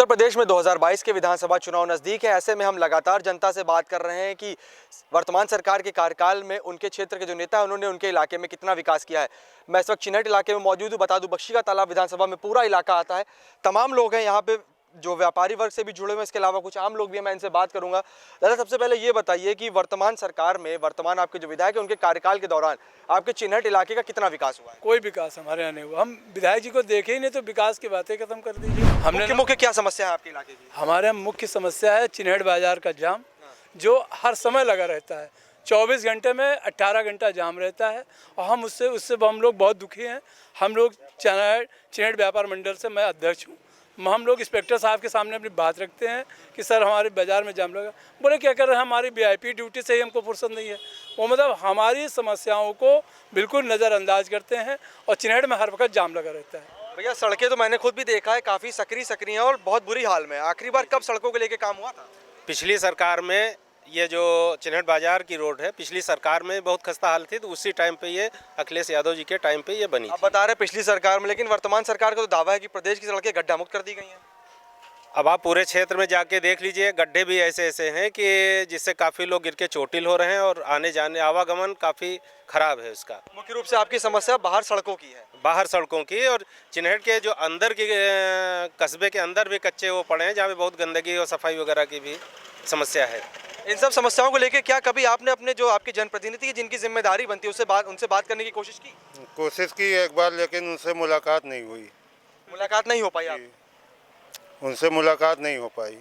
उत्तर प्रदेश में 2022 के विधानसभा चुनाव नज़दीक है। ऐसे में हम लगातार जनता से बात कर रहे हैं कि वर्तमान सरकार के कार्यकाल में उनके क्षेत्र के जो नेता हैं उन्होंने उनके इलाके में कितना विकास किया है। मैं इस वक्त चिन्हट इलाके में मौजूद हूँ। बता दूं, बख्शी का तालाब विधानसभा में पूरा इलाका आता है। तमाम लोग हैं यहाँ पे जो व्यापारी वर्ग से भी जुड़े हुए हैं, इसके अलावा कुछ आम लोग भी हैं। मैं इनसे बात करूंगा। दादा, सबसे पहले ये बताइए कि वर्तमान सरकार में वर्तमान आपके जो विधायक हैं उनके कार्यकाल के दौरान आपके चिन्हट इलाके का कितना विकास हुआ है? कोई विकास हमारे यहाँ नहीं हुआ। हम विधायक जी को देखे ही नहीं तो विकास की बातें खत्म कर दीजिए। हमने मुख्य क्या समस्या है आपके इलाके की? हमारे यहाँ मुख्य समस्या है चिन्हट बाजार का जाम, जो हर समय लगा रहता है। 24 घंटे में 18 घंटा जाम रहता है और हम उससे हम लोग बहुत दुखी हैं। हम लोग चिन्हट व्यापार मंडल से मैं अध्यक्ष हूँ। हम लोग इंस्पेक्टर साहब के सामने अपनी बात रखते हैं कि सर हमारे बाज़ार में जाम लगा। बोले क्या कर रहे हैं, हमारी वीआईपी ड्यूटी से ही हमको फुर्सत नहीं है। वो मतलब हमारी समस्याओं को बिल्कुल नज़रअंदाज करते हैं और चिन्हट में हर वक्त जाम लगा रहता है। भैया, सड़कें तो मैंने खुद भी देखा है, काफ़ी सक्रिय हैं और बहुत बुरी हाल में। आखिरी बार कब सड़कों को लेकर काम हुआ था? पिछली सरकार में ये जो चिन्हट बाजार की रोड है, पिछली सरकार में बहुत खस्ता हाल थी, तो उसी टाइम पे ये अखिलेश यादव जी के टाइम पे ये बनी। आप बता रहे पिछली सरकार में, लेकिन वर्तमान सरकार का तो दावा है कि प्रदेश की सड़कें गड्ढा मुक्त कर दी गई हैं। अब आप पूरे क्षेत्र में जाके देख लीजिए, गड्ढे भी ऐसे ऐसे हैं कि जिससे काफ़ी लोग गिर के चोटिल हो रहे हैं और आने जाने आवागमन काफ़ी खराब है उसका। मुख्य रूप से आपकी समस्या बाहर सड़कों की है? बाहर सड़कों की, और चिन्हट के जो अंदर की कस्बे के अंदर भी कच्चे वो पड़े हैं, जहाँ पे बहुत गंदगी और सफाई वगैरह की भी समस्या है। इन सब समस्याओं को लेकर क्या कभी आपने अपने जो आपके जनप्रतिनिधि जिनकी जिम्मेदारी बनती है उनसे बात करने की कोशिश की? कोशिश की एक बार, लेकिन उनसे मुलाकात नहीं हुई। मुलाकात नहीं हो पाई? आप उनसे मुलाकात नहीं हो पाई।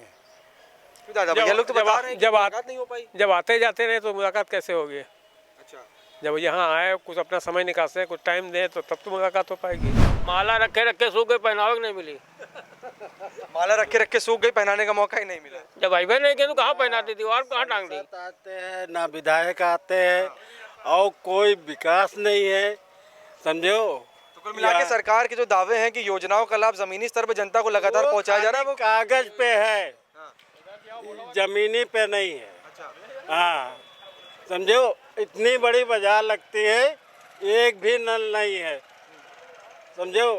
दादा, भैया लोग तो बता रहे हैं कि मुलाकात नहीं हो पाई। जब आते जाते रहे तो मुलाकात कैसे होगी? अच्छा, जब यहाँ आए, कुछ अपना समय निकालते हैं, कुछ टाइम दें तो तब तो मुलाकात हो पाएगी। माला रखे रखे सूख गए, पहनावे नहीं मिली। माला रखे रखे सूख गई, पहनाने का मौका ही नहीं मिला। जब भाई नहीं किया तो कहाँ पहनाती, दीवार कहाँ टांग दी? आते हैं ना विधायक आते हैं और कोई विकास नहीं है, समझो। तो कुल मिला के सरकार के जो दावे हैं कि योजनाओं का लाभ जमीनी स्तर पर जनता को लगातार पहुंचाया जा रहा है, वो कागज पे है, जमीनी पे नहीं है। हाँ, समझो। इतनी बड़ी बाजार लगती है, एक भी नल नहीं है, समझो।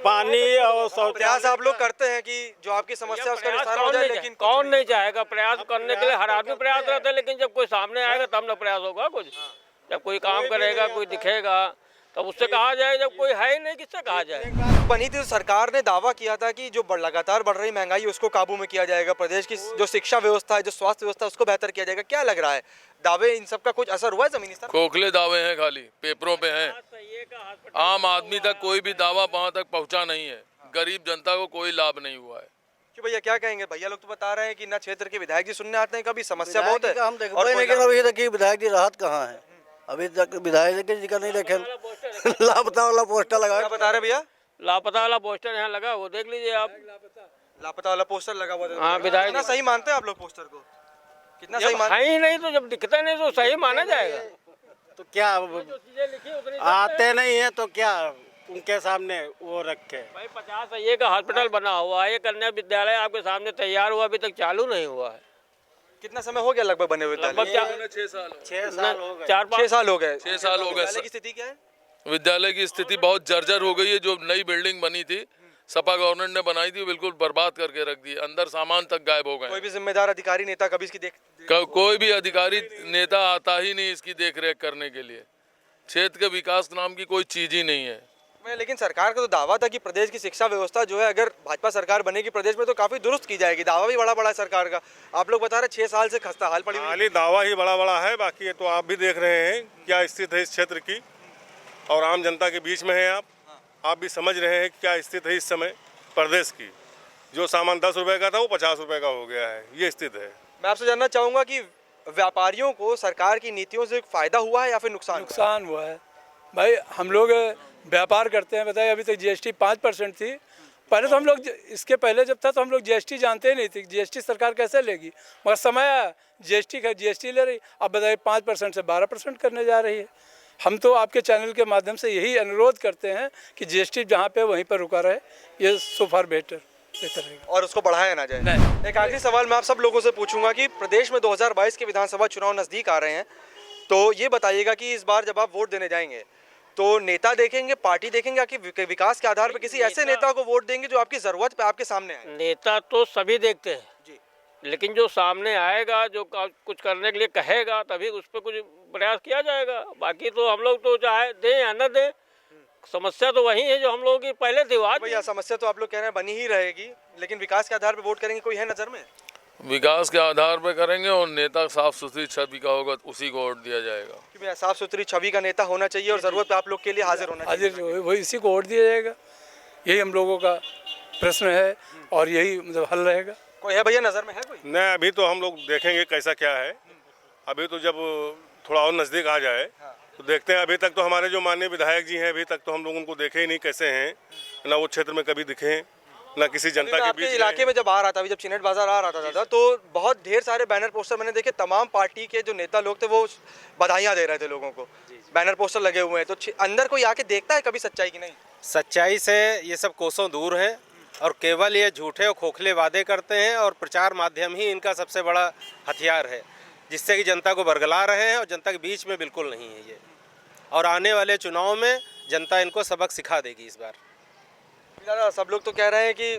पानी और प्रयास आप लोग करते हैं कि जो आपकी समस्या है उसका निस्तारण हो जाए, लेकिन कौन नहीं चाहेगा? प्रयास करने के लिए हर आदमी प्रयास करता है, लेकिन जब कोई सामने आएगा तब ना प्रयास होगा कुछ। जब कोई काम करेगा, कोई दिखेगा, तब उससे कहा जाए। जब कोई है ही नहीं, किससे कहा जाए? बनी थी तो सरकार ने दावा किया था कि जो लगातार बढ़ रही महंगाई उसको काबू में किया जाएगा, प्रदेश की जो शिक्षा व्यवस्था है, जो स्वास्थ्य व्यवस्था है उसको बेहतर किया जाएगा। क्या लग रहा है, दावे इन सब का कुछ असर हुआ है जमीनी स्तर? खोखले दावे हैं, खाली पेपरों पे हैं। आम आदमी तक कोई भी दावा वहाँ तक पहुँचा नहीं है। गरीब जनता को कोई लाभ नहीं हुआ है। क्यों भैया, क्या कहेंगे? भैया लोग तो बता रहे हैं कि ना क्षेत्र के विधायक जी सुनने आते हैं, कभी समस्या बहुत है। हम देख पाए, लेकिन अभी तक विधायक जी राहत कहाँ है? अभी तक विधायक जी का नहीं देखे। लापता वाला पोस्टर लगा। क्या बता रहे भैया? लापता वाला पोस्टर यहाँ लगा, वो देख लीजिए आप। लापता वाला पोस्टर लगा हुआ है। हाँ, विधायक। कितना सही मानते हैं आप लोग पोस्टर को? कितना सही मानते है ही नहीं तो जब दिखता नहीं तो सही माना जाएगा? तो क्या आते नहीं है तो क्या उनके सामने वो रखे? भाई 50 ये का हॉस्पिटल बना हुआ है, ये कन्या विद्यालय आपके सामने तैयार हुआ, अभी तक चालू नहीं हुआ है। कितना समय हो गया लगभग बने हुए? 6 साल। 6 साल हो गए। 6 साल हो गए। 6 साल हो गए। विद्यालय की स्थिति क्या है? विद्यालय की स्थिति बहुत जर्जर हो गई है। जो नई बिल्डिंग बनी थी, सपा गवर्नमेंट ने बनाई थी, बिल्कुल बर्बाद करके रख दी। अंदर सामान तक गायब हो गए। कोई भी जिम्मेदार अधिकारी नेता कभी इसकी कोई भी अधिकारी नेता आता ही नहीं इसकी देखरेख करने के लिए। क्षेत्र के विकास नाम की कोई चीज ही नहीं है। लेकिन सरकार का तो दावा था कि प्रदेश की शिक्षा व्यवस्था जो है, अगर भाजपा सरकार बनेगी प्रदेश में तो काफी दुरुस्त की जाएगी। दावा भी बड़ा बड़ा है सरकार का। आप लोग बता रहे 6 साल से खस्ता हाल पड़ी हुई। खाली दावा ही बड़ा बड़ा है, बाकी ये तो आप भी देख रहे हैं क्या स्थिति है इस क्षेत्र की, और आम जनता के बीच में है। आप भी समझ रहे हैं क्या स्थिति है इस समय प्रदेश की। जो सामान 10 रुपए का था वो 50 रुपए का हो गया है, ये स्थिति है। मैं आपसे जानना चाहूंगा कि व्यापारियों को सरकार की नीतियों से फायदा हुआ है या फिर नुकसान? नुकसान हुआ है भाई। हम लोग व्यापार करते हैं, बताइए। अभी तक जीएसटी 5% थी। पहले तो हम लोग, इसके पहले जब था तो हम लोग जीएसटी जानते ही नहीं थे। जीएसटी सरकार कैसे लेगी? मगर समय आया, जीएसटी ले रही। अब बताइए 5% से 12% करने जा रही है। हम तो आपके चैनल के माध्यम से यही अनुरोध करते हैं कि जीएसटी जहाँ पे वहीं पर रुका रहे, ये सो फार बेहतर रहेगा और उसको बढ़ाया ना जाए। एक आखिरी सवाल मैं आप सब लोगों से पूछूंगा कि प्रदेश में 2022 के विधानसभा चुनाव नज़दीक आ रहे हैं, तो ये बताइएगा कि इस बार जब आप वोट देने जाएंगे तो नेता देखेंगे, पार्टी देखेंगे, आपकी विकास के आधार पर किसी ऐसे नेता को वोट देंगे जो आपकी जरूरत पे आपके सामने आए? नेता तो सभी देखते हैं जी, लेकिन जो सामने आएगा, जो कुछ करने के लिए कहेगा, तभी उस पर कुछ प्रयास किया जाएगा। बाकी तो हम लोग तो चाहे दें या न दें, समस्या तो वही है जो हम लोगों की पहले थी। आज भैया समस्या तो आप लोग कह रहे हैं बनी ही रहेगी, लेकिन विकास के आधार पर वोट करेंगे, कोई है नजर में? विकास के आधार पर करेंगे और नेता साफ सुथरी छवि का होगा उसी को वोट दिया जाएगा। कि भैया साफ सुथरी छवि का नेता होना चाहिए और जरूरत पे आप लोग के लिए हाजिर होना चाहिए। हाजिर वही इसी को वोट दिया जाएगा, यही हम लोगों का प्रश्न है और यही मतलब हल रहेगा। कोई है भैया नजर में है कोई? नहीं, अभी तो हम लोग देखेंगे कैसा क्या है। अभी तो जब थोड़ा और नज़दीक आ जाए तो देखते हैं। अभी तक तो हमारे जो माननीय विधायक जी हैं, अभी तक तो हम लोग उनको देखे ही नहीं कैसे हैं, ना वो क्षेत्र में कभी दिखे, ना किसी जनता के बीच। इलाके में जब आ रहा था, अभी जब चिन्हट बाजार आ रहा था तो बहुत ढेर सारे बैनर पोस्टर मैंने देखे। तमाम पार्टी के जो नेता लोग थे वो बधाइयाँ दे रहे थे लोगों को, बैनर पोस्टर लगे हुए हैं। तो अंदर कोई आके देखता है कभी सच्चाई की? नहीं, सच्चाई से ये सब कोसों दूर है और केवल ये झूठे और खोखले वादे करते हैं और प्रचार माध्यम ही इनका सबसे बड़ा हथियार है, जिससे कि जनता को बरगला रहे हैं और जनता के बीच में बिल्कुल नहीं है ये। और आने वाले चुनाव में जनता इनको सबक सिखा देगी इस बार। सब लोग तो कह रहे हैं कि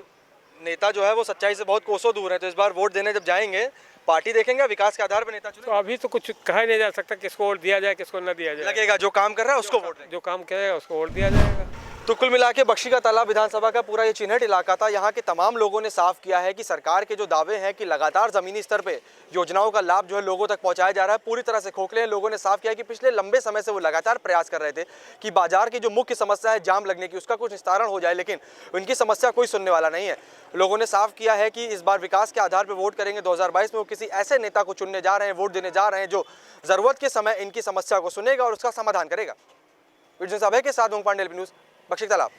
नेता जो है वो सच्चाई से बहुत कोसों दूर है, तो इस बार वोट देने जब जाएंगे पार्टी देखेंगे, विकास के आधार पर नेता चुनेंगे। तो अभी तो कुछ कहा ही नहीं जा सकता किसको वोट दिया जाए, किसको न दिया जाए। लगेगा जो काम कर रहा है उसको वोट देंगे। जो काम करेगा उसको वोट दिया जाएगा। तो कुल मिला के बख्शी का तालाब विधानसभा का पूरा ये चिन्हट इलाका था। यहाँ के तमाम लोगों ने साफ किया है कि सरकार के जो दावे हैं कि लगातार ज़मीनी स्तर पे योजनाओं का लाभ जो है लोगों तक पहुँचाया जा रहा है, पूरी तरह से खोखले हैं। लोगों ने साफ किया है कि पिछले लंबे समय से वो लगातार प्रयास कर रहे थे कि बाजार की जो मुख्य समस्या है जाम लगने की, उसका कुछ निस्तारण हो जाए, लेकिन उनकी समस्या कोई सुनने वाला नहीं है। लोगों ने साफ किया है कि इस बार विकास के आधार पर वोट करेंगे। 2022 में वो किसी ऐसे नेता को चुनने जा रहे हैं, वोट देने जा रहे हैं जो ज़रूरत के समय इनकी समस्या को सुनेगा और उसका समाधान करेगा। वीडियो साहब के साथ पांडे, न्यूज़, बख्शी का तालाब।